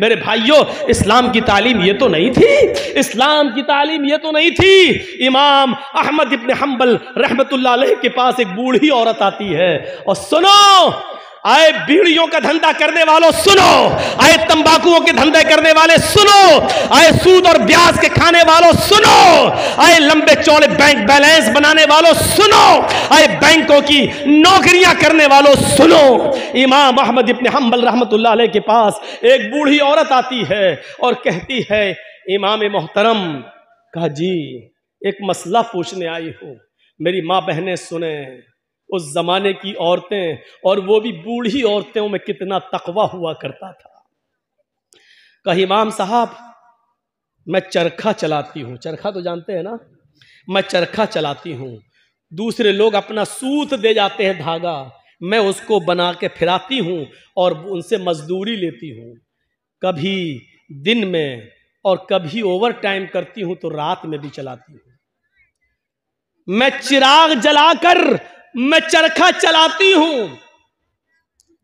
मेरे भाइयों, इस्लाम की तालीम ये तो नहीं थी, इस्लाम की तालीम ये तो नहीं थी। इमाम अहमद इब्न हंबल रहमतुल्लाह अलैह के पास एक बूढ़ी औरत आती है और सुनो, आए बीड़ियों का धंधा करने वालों सुनो, आए तंबाकुओं के धंधे करने वाले सुनो, आए सूद और ब्याज के खाने वालों सुनो, आए लंबे चौड़े बैंक बैलेंस बनाने वालों सुनो, आए बैंकों की नौकरियां करने वालों सुनो। इमाम अहमद इब्न हंबल रहमतुल्लाह अलैह के पास एक बूढ़ी औरत आती है और कहती है, इमाम मोहतरम, कहा जी एक मसला पूछने आई हूं, मेरी माँ बहनें सुने। उस जमाने की औरतें, और वो भी बूढ़ी औरतों में कितना तकवा हुआ करता था। कहा इमाम साहब, मैं चरखा चलाती हूं, चरखा तो जानते हैं ना, मैं चरखा चलाती हूं, दूसरे लोग अपना सूत दे जाते हैं धागा, मैं उसको बना के फिराती हूं और उनसे मजदूरी लेती हूं, कभी दिन में और कभी ओवर टाइम करती हूं तो रात में भी चलाती हूं। मैं चिराग जलाकर मैं चरखा चलाती हूं,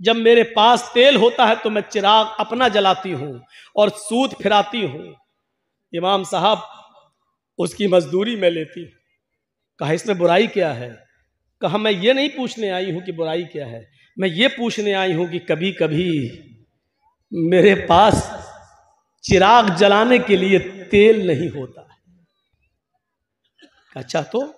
जब मेरे पास तेल होता है तो मैं चिराग अपना जलाती हूं और सूत फिराती हूं। इमाम साहब, उसकी मजदूरी में लेती। कहा इसमें बुराई क्या है? कहा मैं ये नहीं पूछने आई हूं कि बुराई क्या है, मैं ये पूछने आई हूं कि कभी कभी मेरे पास चिराग जलाने के लिए तेल नहीं होता। अच्छा, तो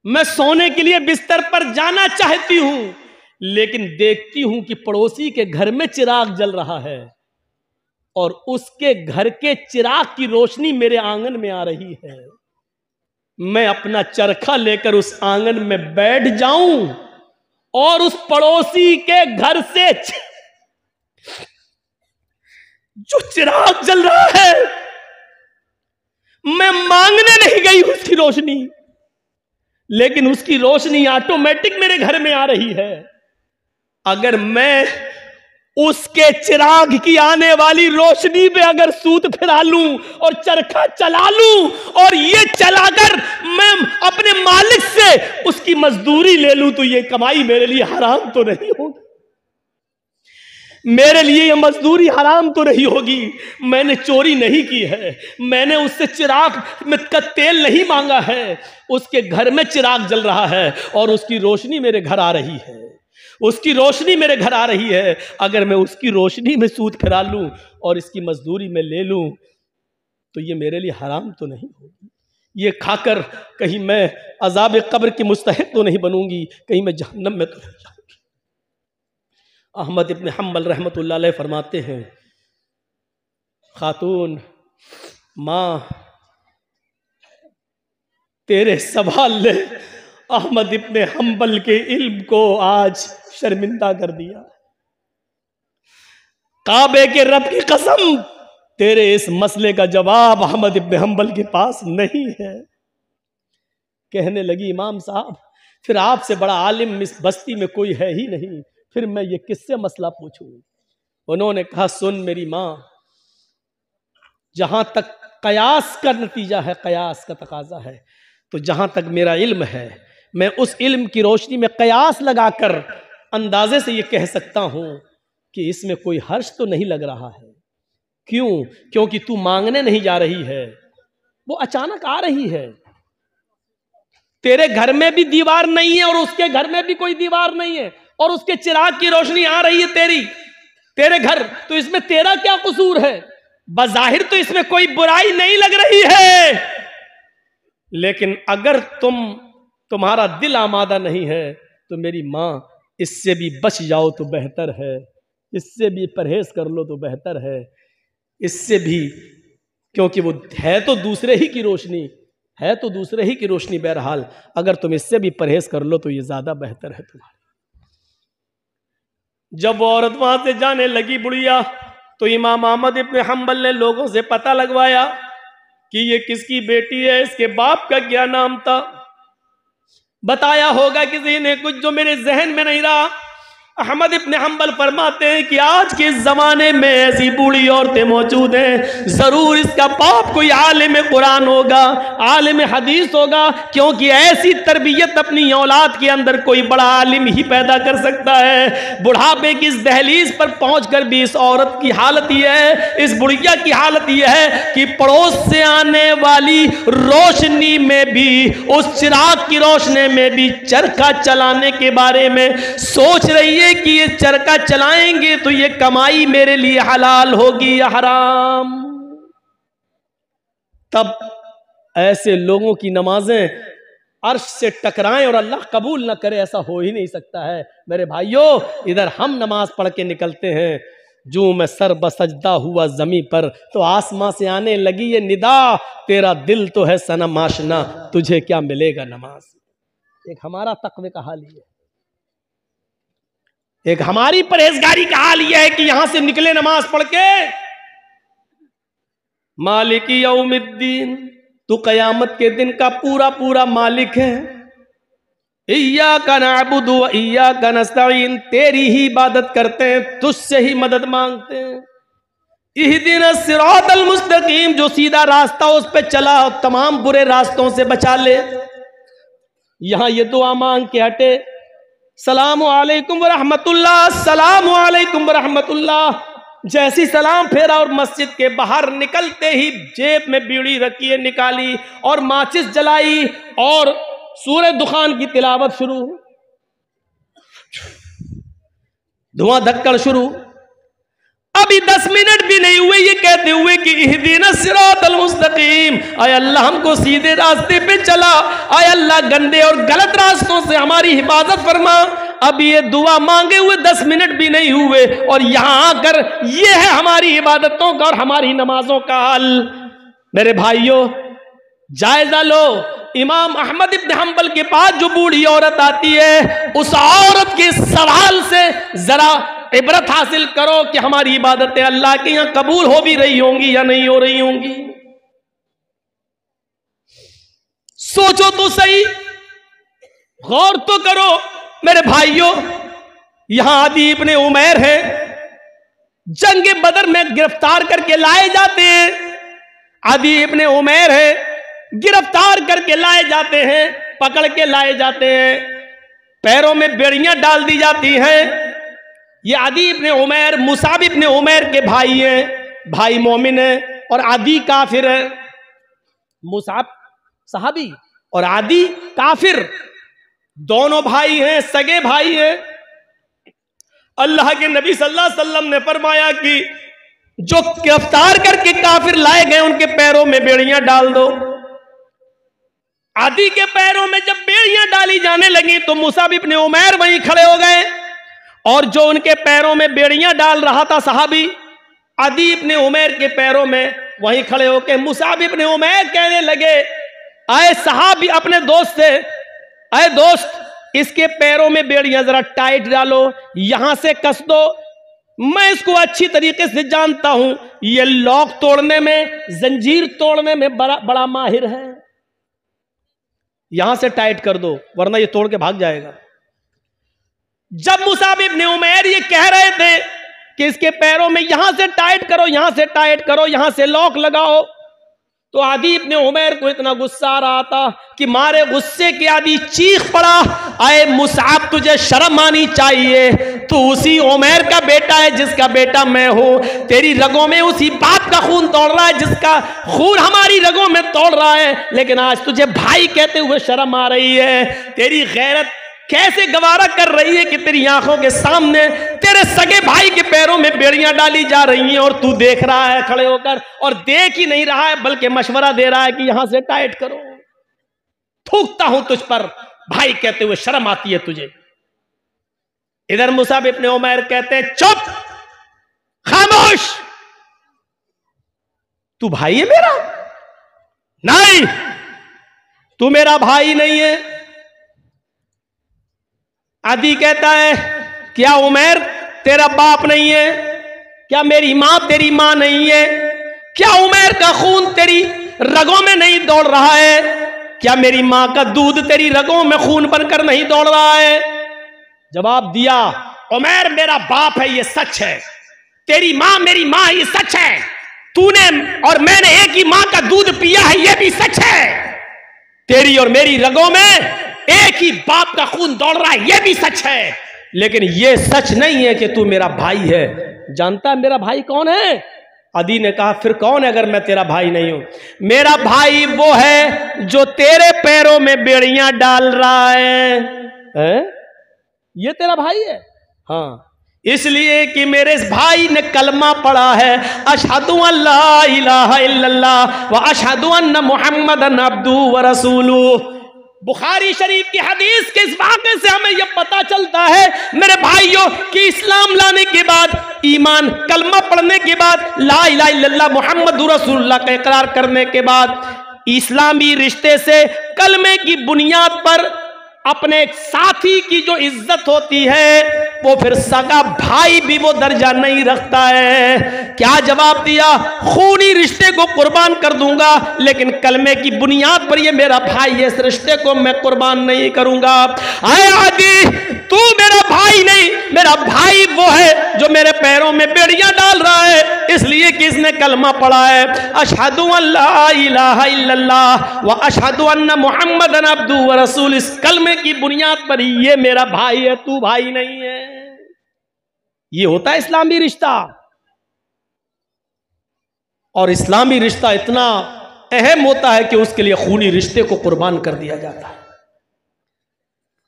मैं सोने के लिए बिस्तर पर जाना चाहती हूं, लेकिन देखती हूं कि पड़ोसी के घर में चिराग जल रहा है और उसके घर के चिराग की रोशनी मेरे आंगन में आ रही है। मैं अपना चरखा लेकर उस आंगन में बैठ जाऊं और उस पड़ोसी के घर से जो चिराग जल रहा है, मैं मांगने नहीं गई उसकी रोशनी, लेकिन उसकी रोशनी ऑटोमेटिक मेरे घर में आ रही है। अगर मैं उसके चिराग की आने वाली रोशनी पे अगर सूत फिरा लूं और चरखा चला लूं और ये चलाकर मैं अपने मालिक से उसकी मजदूरी ले लूं, तो ये कमाई मेरे लिए हराम तो नहीं होगी, मेरे लिए ये मजदूरी हराम तो नहीं होगी। मैंने चोरी नहीं की है, मैंने उससे चिराग में का तेल नहीं मांगा है, उसके घर में चिराग जल रहा है और उसकी रोशनी मेरे घर आ रही है, उसकी रोशनी मेरे घर आ रही है। अगर मैं उसकी रोशनी में सूत फिरा लूं और इसकी मजदूरी में ले लूं, तो ये मेरे लिए हराम तो नहीं होगी। ये खाकर कहीं मैं अजाब कब्र की मुस्तहिक तो नहीं बनूंगी, कहीं मैं जहन्नम में तो नहीं जाऊंगी। अहमद इब्न हंबल रहमतुल्लाह अलैह फरमाते हैं, खातून माँ, तेरे सवाल ने अहमद इब्न हंबल के इल्म को आज शर्मिंदा कर दिया। काबे के रब की कसम, तेरे इस मसले का जवाब अहमद इब्न हंबल के पास नहीं है। कहने लगी, इमाम साहब, फिर आपसे बड़ा आलिम इस बस्ती में कोई है ही नहीं, फिर मैं ये किससे मसला पूछूं? उन्होंने कहा, सुन मेरी माँ, जहां तक कयास का नतीजा है, कयास का तकाजा है, तो जहां तक मेरा इल्म है, मैं उस इल्म की रोशनी में कयास लगाकर अंदाजे से ये कह सकता हूं कि इसमें कोई हर्ष तो नहीं लग रहा है। क्यों? क्योंकि तू मांगने नहीं जा रही है, वो अचानक आ रही है। तेरे घर में भी दीवार नहीं है और उसके घर में भी कोई दीवार नहीं है, और उसके चिराग की रोशनी आ रही है तेरे घर, तो इसमें तेरा क्या कसूर है? बज़ाहिर तो इसमें कोई बुराई नहीं लग रही है, लेकिन अगर तुम्हारा दिल आमादा नहीं है तो मेरी माँ, इससे भी बच जाओ तो बेहतर है, इससे भी परहेज कर लो तो बेहतर है, इससे भी, क्योंकि वो है तो दूसरे ही की रोशनी, है तो दूसरे ही की रोशनी। बहरहाल अगर तुम इससे भी परहेज कर लो तो ये ज्यादा बेहतर है तुम्हारे। जब वो औरत वहां से जाने लगी बुढ़िया, तो इमाम अहमद इब्न हंबल ने लोगों से पता लगवाया कि ये किसकी बेटी है, इसके बाप का क्या नाम था। बताया होगा किसी ने कुछ जो मेरे जहन में नहीं रहा। अहमद इब्न हम्बल फरमाते हैं कि आज के ज़माने में ऐसी बूढ़ी औरतें मौजूद हैं, ज़रूर इसका बाप कोई आलिम कुरान होगा, आलिम हदीस होगा, क्योंकि ऐसी तरबियत अपनी औलाद के अंदर कोई बड़ा आलिम ही पैदा कर सकता है। बुढ़ापे की इस दहलीज पर पहुंचकर भी इस औरत की हालत यह है, इस बुढ़िया की हालत यह है कि पड़ोस से आने वाली रोशनी में भी, उस चिराग की रोशनी में भी चरखा चलाने के बारे में सोच रही है कि ये चरखा चलाएंगे तो ये कमाई मेरे लिए हलाल होगी या हराम। तब ऐसे लोगों की नमाजें अर्श से टकराएं और अल्लाह कबूल ना करे, ऐसा हो ही नहीं सकता है। मेरे भाइयों, इधर हम नमाज पढ़ के निकलते हैं, जो मैं सर बसजदा हुआ जमी पर तो आसमां से आने लगी ये निदा, तेरा दिल तो है सनम आशना, तुझे क्या मिलेगा नमाज। एक हमारा तकवे का हाल ये है, एक हमारी परहेजगारी का हाल यह है कि यहां से निकले नमाज पढ़ के, मालिकी यौमिद्दीन, तू कयामत के दिन का पूरा पूरा मालिक है। इय्याका नअबुदु व इय्याका नस्तईन, तेरी ही इबादत करते हैं, तुझसे ही मदद मांगते हैं। इहदिनस सिरातल मुस्तकीम, जो सीधा रास्ता उस पे चला तमाम बुरे रास्तों से बचा ले। यहां ये दुआ मांग के हटे, सलामु अलैकुम व रहमतुल्लाह, सलामु अलैकुम व रहमतुल्लाह। जैसी सलाम फेरा और मस्जिद के बाहर निकलते ही जेब में बीड़ी रखी है निकाली और माचिस जलाई और सूरह दुखान की तिलावत शुरू, धुआं धक्कड़ शुरू। अभी 10 मिनट भी नहीं हुए ये कहते हुए कि इहदीना सिरातल मुस्तकीम, आय अल्लाह हमको सीधे रास्ते पे चला, आय अल्लाह गंदे और गलत रास्तों से हमारी हिफाजत फरमा। अब ये दुआ मांगे हुए 10 मिनट भी नहीं हुए और यहां आकर ये है हमारी इबादतों का और हमारी नमाजों का हाल। मेरे भाइयों, जायजा लो, इमाम अहमद इब्न हम्बल के पास जो बूढ़ी औरत आती है, उस औरत के सवाल से जरा इबरत हासिल करो कि हमारी इबादतें अल्लाह के यहां कबूल हो भी रही होंगी या नहीं हो रही होंगी। सोचो तो सही, गौर तो करो। मेरे भाइयों, यहां आदि इब्ने उमैर है, जंग बदर में गिरफ्तार करके लाए जाते हैं। आदि इब्ने उमैर है, गिरफ्तार करके लाए जाते हैं, पकड़ के लाए जाते हैं, पैरों में बेड़ियां डाल दी जाती हैं। ये आदि इब्ने उमैर मुसाब इब्ने उमैर के भाई हैं, भाई मोमिन है और आदि काफिर है। मुसाब सहाबी और आदि काफिर, दोनों भाई हैं, सगे भाई हैं। अल्लाह के नबी सल्लल्लाहु अलैहि वसल्लम ने फरमाया कि जो गिरफ्तार करके काफिर लाए गए उनके पैरों में बेड़ियां डाल दो। आदि के पैरों में जब बेड़ियां डाली जाने लगी तो मुसाब इब्ने उमैर वहीं खड़े हो गए और जो उनके पैरों में बेड़ियां डाल रहा था सहाबी, आदि इब्ने उमैर के पैरों में वहीं खड़े होकर मुसाब इब्ने उमैर कहने लगे, आए सहाबी अपने दोस्त से, अरे दोस्त, इसके पैरों में बेड़ियां जरा टाइट डालो, यहां से कस दो, मैं इसको अच्छी तरीके से जानता हूं, ये लॉक तोड़ने में, जंजीर तोड़ने में बड़ा माहिर है, यहां से टाइट कर दो वरना ये तोड़ के भाग जाएगा। जब मुसाब इब्ने उमैर ये कह रहे थे कि इसके पैरों में यहां से टाइट करो, यहां से टाइट करो, यहां से लॉक लगाओ, तो आदि इब्ने उमैर को इतना गुस्सा आ रहा था कि मारे गुस्से के आदि चीख पड़ा, आए मुसाब, तुझे शर्म आनी चाहिए, तू उसी उमैर का बेटा है जिसका बेटा मैं हूं, तेरी रगों में उसी बाप का खून तोड़ रहा है जिसका खून हमारी रगों में तोड़ रहा है, लेकिन आज तुझे भाई कहते हुए शर्म आ रही है। तेरी गैरत कैसे गवारा कर रही है कि तेरी आंखों के सामने तेरे सगे भाई के पैरों में बेड़ियां डाली जा रही हैं और तू देख रहा है खड़े होकर, और देख ही नहीं रहा है बल्कि मशवरा दे रहा है कि यहां से टाइट करो। थूकता हूं तुझ पर, भाई कहते हुए शर्म आती है तुझे। इधर मुसाब इब्ने उमैर कहते हैं, चुप, खामोश, तू भाई है मेरा? नहीं, तू मेरा भाई नहीं है। आदि कहता है, क्या उमैर तेरा बाप नहीं है? क्या मेरी मां तेरी मां नहीं है? क्या उमैर का खून तेरी रगों में नहीं दौड़ रहा है? क्या मेरी मां का दूध तेरी रगों में खून बनकर नहीं दौड़ रहा है? जवाब दिया उमैर मेरा बाप है, ये सच है। तेरी माँ मेरी माँ, ये सच है। तूने और मैंने एक ही माँ का दूध पिया है, ये भी सच है। तेरी और मेरी रगों में एक ही बाप का खून दौड़ रहा है, ये भी सच है। लेकिन ये सच नहीं है कि तू मेरा भाई है। जानता है मेरा भाई कौन है? अदी ने कहा फिर कौन है अगर मैं तेरा भाई नहीं हूं? मेरा भाई वो है जो तेरे पैरों में बेड़ियां डाल रहा है? ये तेरा भाई है? हाँ, इसलिए कि मेरे इस भाई ने कलमा पढ़ा है, अशहदु अल्ला इलाहा इल्लल्लाह व अशहदु अन्ना मुहम्मदन अब्दुहु व रसूलुहु। बुखारी शरीफ की हदीस के इस वाक़े से हमें यह पता चलता है मेरे भाइयों कि इस्लाम लाने के बाद, ईमान कलमा पढ़ने के बाद, ला इलाहा इल्लल्लाह मुहम्मदुर रसूलुल्लाह का इकरार करने के बाद, इस्लामी रिश्ते से कलमे की बुनियाद पर अपने एक साथी की जो इज्जत होती है वो फिर सगा भाई भी वो दर्जा नहीं रखता है। क्या जवाब दिया? खूनी रिश्ते को कुर्बान कर दूंगा, लेकिन कलमे की बुनियाद पर ये मेरा भाई है, इस रिश्ते को मैं कुर्बान नहीं करूंगा। आए आदि, तू मेरा भाई नहीं, मेरा भाई वो है जो मेरे पैरों में बेड़ियां डाल रहा है, इसलिए कि इसने कलमा पढ़ा है, अशहदु अल्ला इलाहा इल्लल्लाह व अशहदु अन्ना मुहम्मदन अब्दुहु व रसूलुहु। इस कलमे की बुनियाद पर ये मेरा भाई है, तू भाई नहीं है। ये होता है इस्लामी रिश्ता। और इस्लामी रिश्ता इतना अहम होता है कि उसके लिए खूनी रिश्ते को कुर्बान कर दिया जाता है।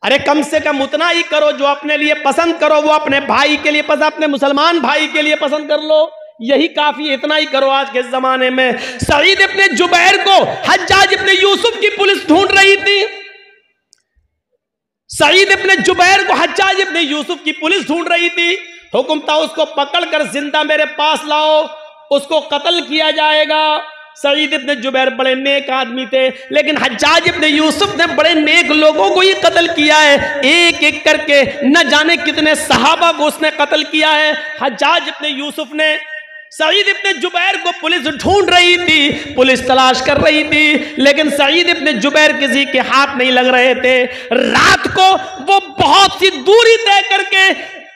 अरे कम से कम उतना ही करो जो अपने लिए पसंद करो, वो अपने भाई के लिए पसंद, अपने मुसलमान भाई के लिए पसंद कर लो, यही काफी। इतना ही करो। आज के जमाने में सईद इब्ने जुबैर को हज्जाज इब्ने यूसुफ की पुलिस ढूंढ रही थी। सईद इब्ने जुबैर को हज्जाज इब्ने यूसुफ की पुलिस ढूंढ रही थी। हुक्म था उसको पकड़कर जिंदा मेरे पास लाओ, उसको कत्ल किया जाएगा। सईद इब्ने जुबैर बड़े नेक आदमी थे, लेकिन हज्जाज इब्ने यूसुफ ने बड़े नेक लोगों को ही कत्ल किया है। एक एक करके न जाने कितने सहाबा को उसने कत्ल किया है। हज्जाज इब्ने यूसुफ ने सईद इब्ने जुबैर को पुलिस ढूंढ रही थी, पुलिस तलाश कर रही थी, लेकिन सईद इब्ने जुबैर किसी के हाथ नहीं लग रहे थे। रात को वो बहुत सी दूरी तय करके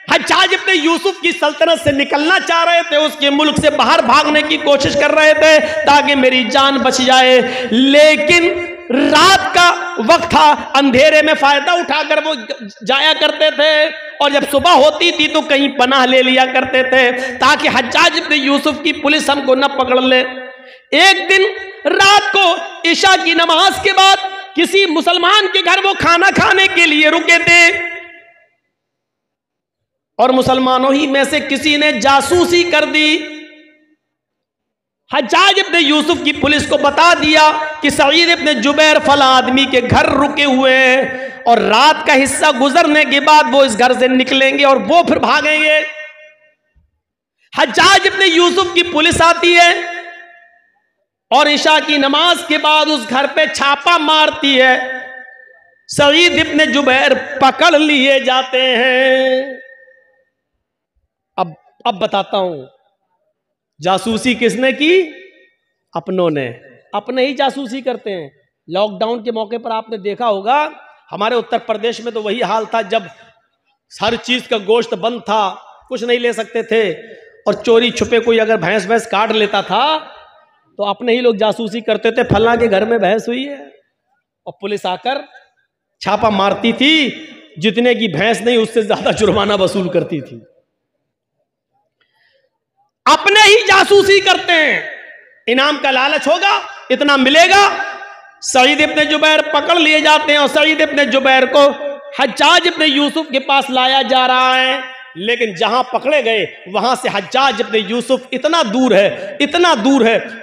हज्जाज इब्ने यूसुफ की सल्तनत से निकलना चाह रहे थे, उसके मुल्क से बाहर भागने की कोशिश कर रहे थे ताकि मेरी जान बच जाए। लेकिन रात का वक्त था, अंधेरे में फायदा उठाकर वो जाया करते थे, और जब सुबह होती थी तो कहीं पनाह ले लिया करते थे ताकि हज्जाज इब्ने यूसुफ की पुलिस हमको न पकड़ ले। एक दिन रात को इशा की नमाज के बाद किसी मुसलमान के घर वो खाना खाने के लिए रुके थे, और मुसलमानों ही में से किसी ने जासूसी कर दी। हज्जाज इब्ने यूसुफ की पुलिस को बता दिया कि सईद इब्ने जुबैर फला आदमी के घर रुके हुए हैं, और रात का हिस्सा गुजरने के बाद वो इस घर से निकलेंगे और वो फिर भागेंगे। हज्जाज इब्ने यूसुफ की पुलिस आती है और इशा की नमाज के बाद उस घर पे छापा मारती है। सईद इब्ने जुबैर पकड़ लिए जाते हैं। अब बताता हूं जासूसी किसने की? अपनों ने। अपने ही जासूसी करते हैं। लॉकडाउन के मौके पर आपने देखा होगा हमारे उत्तर प्रदेश में तो वही हाल था, जब हर चीज का गोश्त बंद था, कुछ नहीं ले सकते थे, और चोरी छुपे कोई अगर भैंस काट लेता था तो अपने ही लोग जासूसी करते थे, फलां के घर में भैंस हुई है, और पुलिस आकर छापा मारती थी। जितने की भैंस नहीं उससे ज्यादा जुर्माना वसूल करती थी। अपने ही जासूसी करते हैं। इनाम का लालच होगा, इतना मिलेगा। सईद इब्ने जुबैर पकड़ लिए जाते हैं और सईद इब्ने जुबैर को हज्जाज इब्ने यूसुफ के पास लाया जा रहा है। लेकिन जहां पकड़े गए वहां से हज्जाज इब्ने यूसुफ इतना दूर है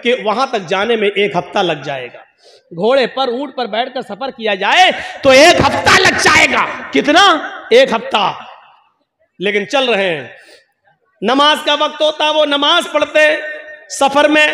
कि वहां तक जाने में 1 हफ्ता लग जाएगा। घोड़े पर, ऊंट पर बैठकर सफर किया जाए तो 1 हफ्ता लग जाएगा। कितना? 1 हफ्ता। लेकिन चल रहे हैं। नमाज का वक्त होता, वो नमाज पढ़ते। सफर में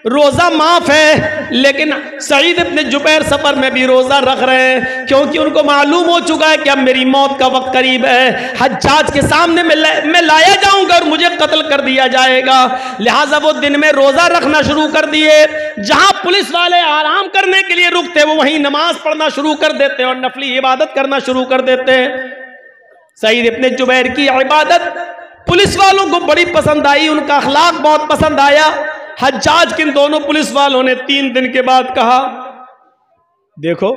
रोजा माफ है, लेकिन सईद इब्ने जुबैर सफर में भी रोजा रख रहे हैं, क्योंकि उनको मालूम हो चुका है कि अब मेरी मौत का वक्त करीब है। हज्जाज के सामने मैं लाया जाऊंगा और मुझे कत्ल कर दिया जाएगा। लिहाजा वो दिन में रोजा रखना शुरू कर दिए। जहां पुलिस वाले आराम करने के लिए रुकते वो वहीं नमाज पढ़ना शुरू कर देते और नफली इबादत करना शुरू कर देते। सईद इब्ने जुबैर की इबादत पुलिस वालों को बड़ी पसंद आई, उनका अखलाक बहुत पसंद आया। हज्जाज के दोनों पुलिस वालों ने 3 दिन के बाद कहा, देखो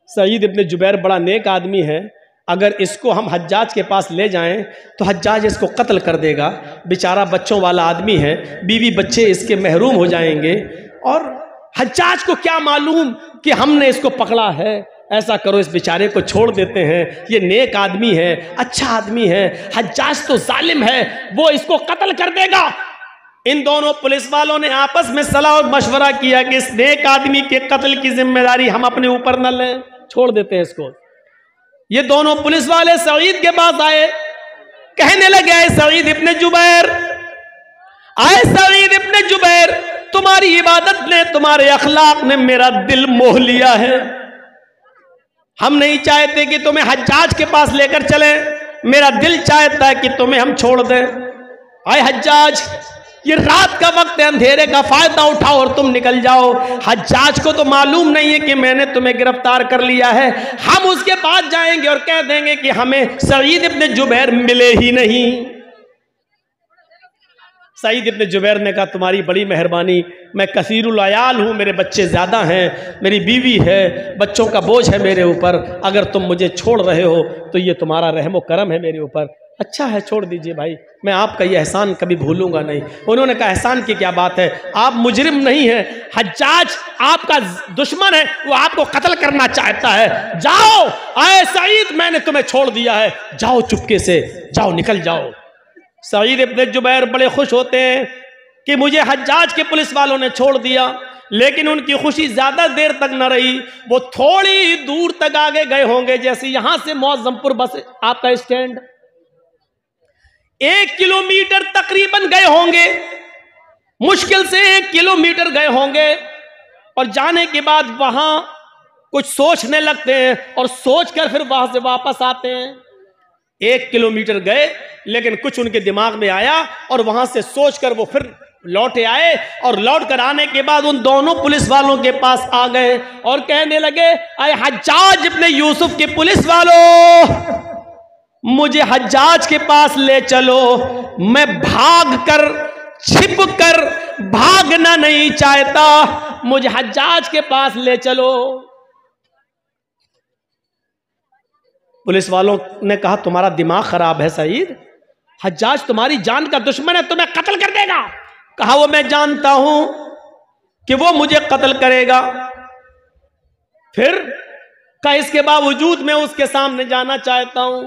सईद इब्ने जुबैर बड़ा नेक आदमी है, अगर इसको हम हज्जाज के पास ले जाएं तो हज्जाज इसको कत्ल कर देगा, बेचारा बच्चों वाला आदमी है, बीवी बच्चे इसके महरूम हो जाएंगे, और हज्जाज को क्या मालूम कि हमने इसको पकड़ा है। ऐसा करो, इस बेचारे को छोड़ देते हैं, ये नेक आदमी है, अच्छा आदमी है, हज्जाज तो जालिम है, वो इसको कत्ल कर देगा। इन दोनों पुलिस वालों ने आपस में सलाह और मशवरा किया कि इस नेक आदमी के कत्ल की जिम्मेदारी हम अपने ऊपर न लें, छोड़ देते हैं इसको। ये दोनों पुलिस वाले सईद के पास आए, कहने लगे, आए सईद इब्ने जुबैर, आए सईद इब्ने जुबैर, तुम्हारी इबादत ने, तुम्हारे अखलाक ने मेरा दिल मोह लिया है। हम नहीं चाहते कि तुम्हें हज्जाज के पास लेकर चले, मेरा दिल चाहता है कि तुम्हें हम छोड़ दें। आए हज्जाज, ये रात का वक्त है, अंधेरे का फायदा उठाओ और तुम निकल जाओ। हज्जाज को तो मालूम नहीं है कि मैंने तुम्हें गिरफ्तार कर लिया है, हम उसके पास जाएंगे और कह देंगे कि हमें सईद इब्ने जुबैर मिले ही नहीं। सईद इब्ने जुबैर ने कहा, तुम्हारी बड़ी मेहरबानी, मैं कसीरुल अयाल हूँ, मेरे बच्चे ज़्यादा हैं, मेरी बीवी है, बच्चों का बोझ है मेरे ऊपर, अगर तुम मुझे छोड़ रहे हो तो ये तुम्हारा रहमो करम है मेरे ऊपर। अच्छा है, छोड़ दीजिए भाई, मैं आपका ये एहसान कभी भूलूंगा नहीं। उन्होंने कहा, एहसान की क्या बात है, आप मुजरिम नहीं हैं, हज्जाज आपका दुश्मन है, वो आपको कत्ल करना चाहता है, जाओ। आए सईद, मैंने तुम्हें छोड़ दिया है, जाओ चुपके से, जाओ, निकल जाओ। सईद इब्ने जुबैर बड़े खुश होते हैं कि मुझे हज्जाज के पुलिस वालों ने छोड़ दिया, लेकिन उनकी खुशी ज्यादा देर तक न रही। वो थोड़ी दूर तक आगे गए होंगे, जैसे यहां से मौजमपुर बस आपका स्टैंड, 1 किलोमीटर तकरीबन गए होंगे, मुश्किल से 1 किलोमीटर गए होंगे, और जाने के बाद वहां कुछ सोचने लगते हैं और सोचकर फिर वहां से वापस आते हैं। 1 किलोमीटर गए, लेकिन कुछ उनके दिमाग में आया और वहां से सोचकर वो फिर लौटे आए, और लौट कर आने के बाद उन दोनों पुलिस वालों के पास आ गए और कहने लगे, आए हज्जाज इब्ने यूसुफ के पुलिस वालों, मुझे हज्जाज के पास ले चलो, मैं भाग कर, छिप कर भागना नहीं चाहता, मुझे हज्जाज के पास ले चलो। पुलिस वालों ने कहा, तुम्हारा दिमाग खराब है सईद, हज्जाज तुम्हारी जान का दुश्मन है, तुम्हें कत्ल कर देगा। कहा, वो मैं जानता हूं कि वो मुझे कत्ल करेगा, फिर का इसके बावजूद मैं उसके सामने जाना चाहता हूं।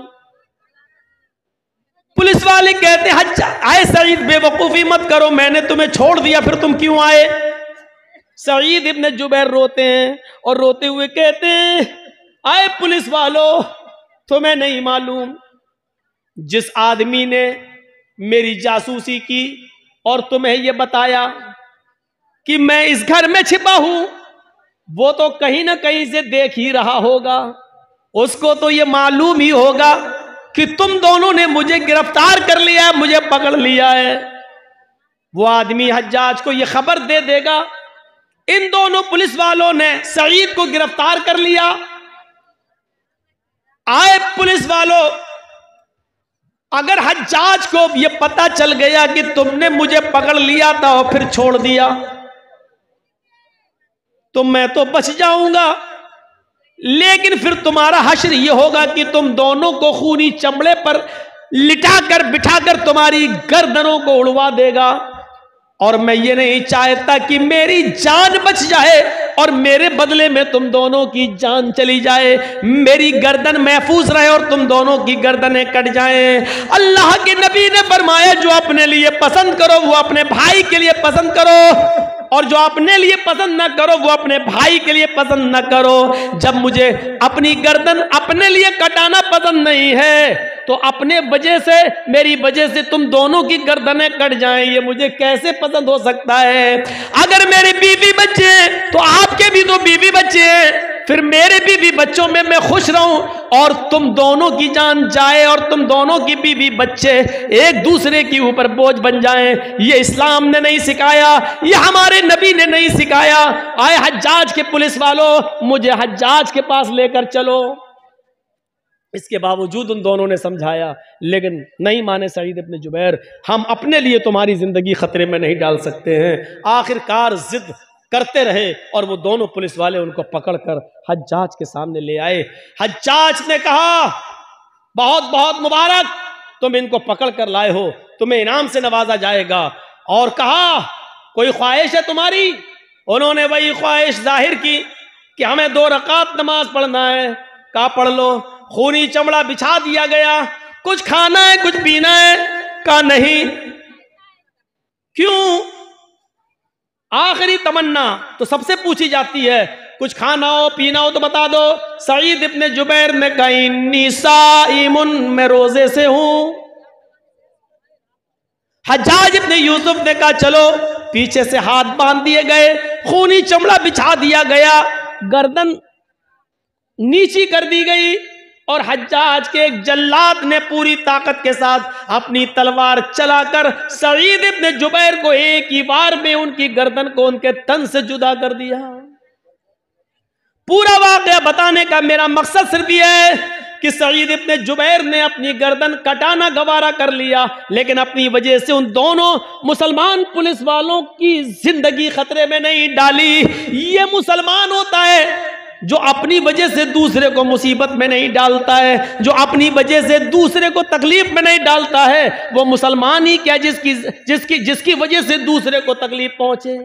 पुलिस वाले कहते, हज्जाज, आए सईद, बेवकूफी मत करो, मैंने तुम्हें छोड़ दिया, फिर तुम क्यों आए। सईद इब्ने जुबैर रोते हैं और रोते हुए कहते हैं, आए पुलिस वालों, तुम्हें नहीं मालूम, जिस आदमी ने मेरी जासूसी की और तुम्हें यह बताया कि मैं इस घर में छिपा हूं, वो तो कहीं ना कहीं से देख ही रहा होगा, उसको तो यह मालूम ही होगा कि तुम दोनों ने मुझे गिरफ्तार कर लिया है, मुझे पकड़ लिया है। वो आदमी हज्जाज को यह खबर दे देगा, इन दोनों पुलिस वालों ने सईद को गिरफ्तार कर लिया। आए पुलिस वालों, अगर हज्जाज को यह पता चल गया कि तुमने मुझे पकड़ लिया था और फिर छोड़ दिया, तो मैं तो बच जाऊंगा, लेकिन फिर तुम्हारा हश्र यह होगा कि तुम दोनों को खूनी चमड़े पर लिटाकर बिठाकर तुम्हारी गर्दनों को उड़वा देगा, और मैं ये नहीं चाहता कि मेरी जान बच जाए और मेरे बदले में तुम दोनों की जान चली जाए, मेरी गर्दन महफूज रहे और तुम दोनों की गर्दनें कट जाएं। अल्लाह के नबी ने फरमाया, जो अपने लिए पसंद करो वो अपने भाई के लिए पसंद करो, और जो अपने लिए पसंद ना करो वो अपने भाई के लिए पसंद ना करो। जब मुझे अपनी गर्दन अपने लिए कटाना पसंद नहीं है, तो अपने वजह से, मेरी वजह से तुम दोनों की गर्दनें कट जाएं, ये मुझे कैसे पसंद हो सकता है। अगर मेरे बीवी बच्चे हैं तो आपके भी तो बीवी बच्चे हैं, फिर मेरे बीवी बच्चों में मैं खुश रहूं और तुम दोनों की जान जाए और तुम दोनों की बीवी बच्चे एक दूसरे के ऊपर बोझ बन जाएं, ये इस्लाम ने नहीं सिखाया, ये हमारे नबी ने नहीं सिखाया। आए हज्जाज के पुलिस वालों, मुझे हज्जाज के पास लेकर चलो। इसके बावजूद उन दोनों ने समझाया, लेकिन नहीं माने सईद इब्न जुबैर, हम अपने लिए तुम्हारी जिंदगी खतरे में नहीं डाल सकते हैं। आखिरकार जिद करते रहे और वो दोनों पुलिस वाले उनको पकड़कर हज्जाज के सामने ले आए। हज्जाज ने कहा, बहुत बहुत मुबारक, तुम इनको पकड़ कर लाए हो, तुम्हें इनाम से नवाजा जाएगा। और कहा, कोई ख्वाहिश है तुम्हारी? उन्होंने वही ख्वाहिश जाहिर की कि हमें 2 रकात नमाज पढ़ना है। कहा, पढ़ लो। खूनी चमड़ा बिछा दिया गया। कुछ खाना है, कुछ पीना है? कहा, नहीं। क्यों? आखिरी तमन्ना तो सबसे पूछी जाती है, कुछ खाना हो पीना हो तो बता दो। सईद इब्न जुबैर ने कहा, इन्नी साइमुन, मैं रोजे से हूं। हज्जाज इब्न यूसुफ ने कहा, चलो। पीछे से हाथ बांध दिए गए, खूनी चमड़ा बिछा दिया गया, गर्दन नीची कर दी गई और हज्जाज के एक जल्लाद ने पूरी ताकत के साथ अपनी तलवार चलाकर सईद इब्न जुबैर को एक ही बार में उनकी गर्दन को उनके तन से जुदा कर दिया। पूरा वाकया बताने का मेरा मकसद सिर्फ यह है कि सईद इब्न जुबैर ने अपनी गर्दन कटाना गवारा कर लिया, लेकिन अपनी वजह से उन दोनों मुसलमान पुलिस वालों की जिंदगी खतरे में नहीं डाली। ये मुसलमान होता है जो अपनी वजह से दूसरे को मुसीबत में नहीं डालता है, जो अपनी वजह से दूसरे को तकलीफ में नहीं डालता है। वो मुसलमान ही क्या जिसकी वजह से दूसरे को तकलीफ पहुंचे।